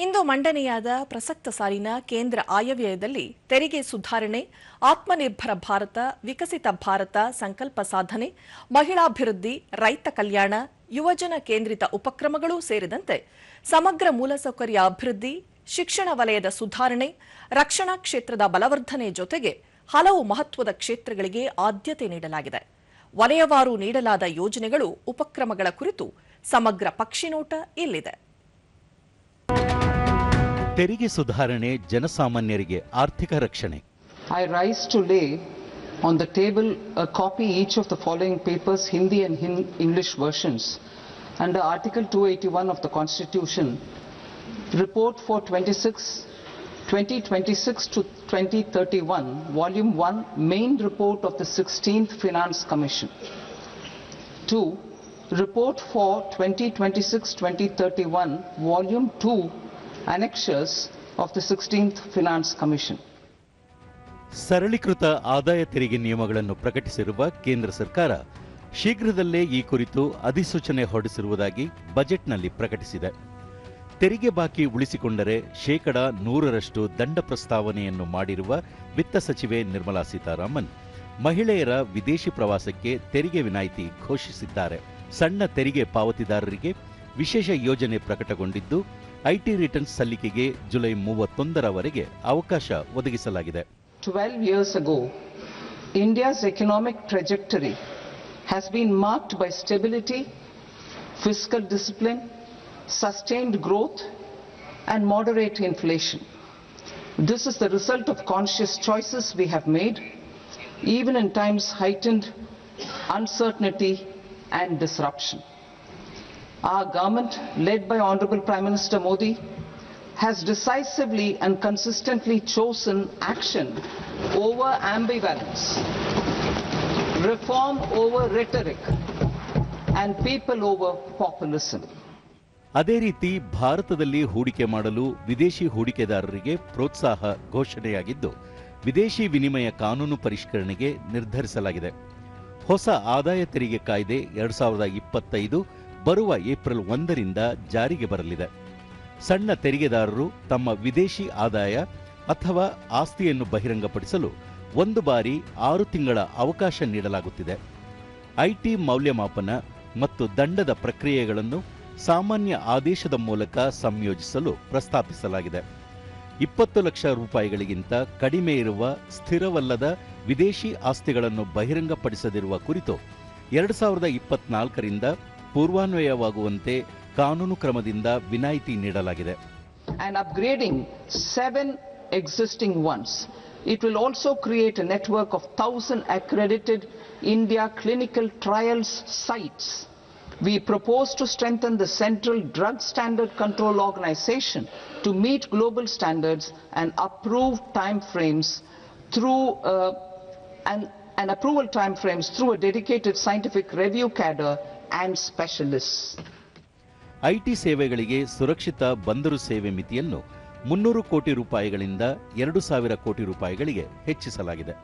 ಇಂದು ಮಂಡನೆಯಾದ ಪ್ರಸಕ್ತ ಸಾಲಿನ ಕೇಂದ್ರ ಆಯವ್ಯಯದಲ್ಲಿ ತೆರಿಗೆ ಸುಧಾರಣೆ, ಆತ್ಮನಿರ್ಭರ ಭಾರತ, ವಿಕಸಿತ ಭಾರತ ಸಂಕಲ್ಪ ಸಾಧನೆ, ಮಹಿಳಾಭಿವೃದ್ಧಿ, ರೈತ ಕಲ್ಯಾಣ, ಯುವಜನ ಕೇಂದ್ರಿತ ಉಪಕ್ರಮಗಳೂ ಸೇರಿದಂತೆ ಸಮಗ್ರ ಮೂಲಸೌಕರ್ಯ ಅಭಿವೃದ್ಧಿ, ಶಿಕ್ಷಣ ವಲಯದ ಸುಧಾರಣೆ, ರಕ್ಷಣಾ ಕ್ಷೇತ್ರದ ಬಲವರ್ಧನೆ ಜೊತೆಗೆ ಹಲವು ಮಹತ್ವದ ಕ್ಷೇತ್ರಗಳಿಗೆ ಆದ್ಯತೆ ನೀಡಲಾಗಿದೆ. ವಲಯವಾರು ನೀಡಲಾದ ಯೋಜನೆಗಳು, ಉಪಕ್ರಮಗಳ ಕುರಿತು ಸಮಗ್ರ ಪಕ್ಷಿನೋಟ ಇಲ್ಲಿದೆ. ತೆರಿಗೆ ಸುಧಾರಣೆ ಜನಸಾಮಾನ್ಯರಿಗೆ ಆರ್ಥಿಕ ರಕ್ಷಣೆ. I rise to lay on the table a copy each of the following papers, Hindi and English versions, under Article 281 of the Constitution, Report for 2026 to 2031, Volume 1, Main Report of the 16th Finance Commission. 2. Report for 2026-2031, Volume 2, Annexures of the 16th Finance Commission. ಸರಳೀಕೃತ ಆದಾಯ ತೆರಿಗೆ ನಿಯಮಗಳನ್ನು ಪ್ರಕಟಿಸಿರುವ ಕೇಂದ್ರ ಸರ್ಕಾರ ಶೀಘ್ರದಲ್ಲೇ ಈ ಕುರಿತು ಅಧಿಸೂಚನೆ ಹೊರಡಿಸಿರುವುದಾಗಿ ಬಜೆಟ್ನಲ್ಲಿ ಪ್ರಕಟಿಸಿದೆ. ತೆರಿಗೆ ಬಾಕಿ ಉಳಿಸಿಕೊಂಡರೆ ಶೇಕಡಾ 100ರಷ್ಟು ದಂಡ ಪ್ರಸ್ತಾವನೆಯನ್ನು ಮಾಡಿರುವ ವಿತ್ತ ಸಚಿವೆ ನಿರ್ಮಲಾ ಸೀತಾರಾಮನ್ ಮಹಿಳೆಯರ ವಿದೇಶಿ ಪ್ರವಾಸಕ್ಕೆ ತೆರಿಗೆ ವಿನಾಯಿತಿ ಘೋಷಿಸಿದ್ದಾರೆ. ಸಣ್ಣ ತೆರಿಗೆ ಪಾವತಿದಾರರಿಗೆ ವಿಶೇಷ ಯೋಜನೆ ಪ್ರಕಟಗೊಂಡಿದ್ದು ಐಟಿ ರಿಟರ್ನ್ಸ್ ಸಲ್ಲಿಕೆಗೆ ಜುಲೈ 31ರವರೆಗೆ ಅವಕಾಶ ಒದಗಿಸಲಾಗಿದೆ. 12 years ago, India's economic trajectory has been marked by stability, fiscal discipline, sustained growth, and moderate inflation. This is the result of conscious choices we have made, even in times heightened uncertainty and disruption. Our government, led by Honorable Prime Minister Modi, has decisively and consistently chosen action over ambivalence, reform over rhetoric, and people over populism. ಅದೇ ರೀತಿ ಭಾರತದಲ್ಲಿ ಹೂಡಿಕೆ ಮಾಡಲು ವಿದೇಶಿ ಹೂಡಿಕೆದಾರರಿಗೆ ಪ್ರೋತ್ಸಾಹ ಘೋಷಣೆಯಾಗಿದ್ದು, ವಿದೇಶಿ ವಿನಿಮಯ ಕಾನೂನು ಪರಿಷ್ಕರಣೆಗೆ ನಿರ್ಧರಿಸಲಾಗಿದೆ. ಹೊಸ ಆದಾಯ ತೆರಿಗೆ ಕಾಯ್ದೆ 2025 ಬರುವ ಏಪ್ರಿಲ್ 1ರಿಂದ ಜಾರಿಗೆ ಬರಲಿದೆ. ಸಣ್ಣ ತೆರಿಗೆದಾರರು ತಮ್ಮ ವಿದೇಶಿ ಆದಾಯ ಅಥವಾ ಆಸ್ತಿಯನ್ನು ಬಹಿರಂಗಪಡಿಸಲು ಒಂದು ಬಾರಿ 6 ತಿಂಗಳ ಅವಕಾಶ ನೀಡಲಾಗುತ್ತಿದೆ. ಐಟಿ ಮೌಲ್ಯಮಾಪನ ಮತ್ತು ದಂಡದ ಪ್ರಕ್ರಿಯೆಗಳನ್ನು ಸಾಮಾನ್ಯ ಆದೇಶದ ಮೂಲಕ ಸಂಯೋಜಿಸಲು ಪ್ರಸ್ತಾಪಿಸಲಾಗಿದೆ. 20 ಲಕ್ಷ ರೂಪಾಯಿಗಳಿಗಿಂತ ಕಡಿಮೆ ಇರುವ ಸ್ಥಿರವಲ್ಲದ ವಿದೇಶಿ ಆಸ್ತಿಗಳನ್ನು ಬಹಿರಂಗಪಡಿಸದಿರುವ ಕುರಿತು 2024ರಿಂದ ಪೂರ್ವಾನ್ವಯವಾಗುವಂತೆ ಕಾನೂನು ಕ್ರಮದಿಂದ ವಿನಾಯಿತಿ ನೀಡಲಾಗಿದೆ. And upgrading 7 existing ones. It will also create a network of 1,000 accredited India clinical trials sites. We propose to strengthen the Central Drug Standard Control Organization to meet global standards and approve timeframes through and approval timeframes through a dedicated scientific review cadre and specialists. IT ಸೇವೆಗಳಿಗೆ ಸುರಕ್ಷಿತ ಬಂದರು ಸೇವೆ ಮಿತಿಯನ್ನು 300 ಕೋಟಿ ರೂಪಾಯಿಗಳಿಂದ 2,000 ಕೋಟಿ ರೂಪಾಯಿಗಳಿಗೆ ಹೆಚ್ಚಿಸಲಾಗಿದೆ.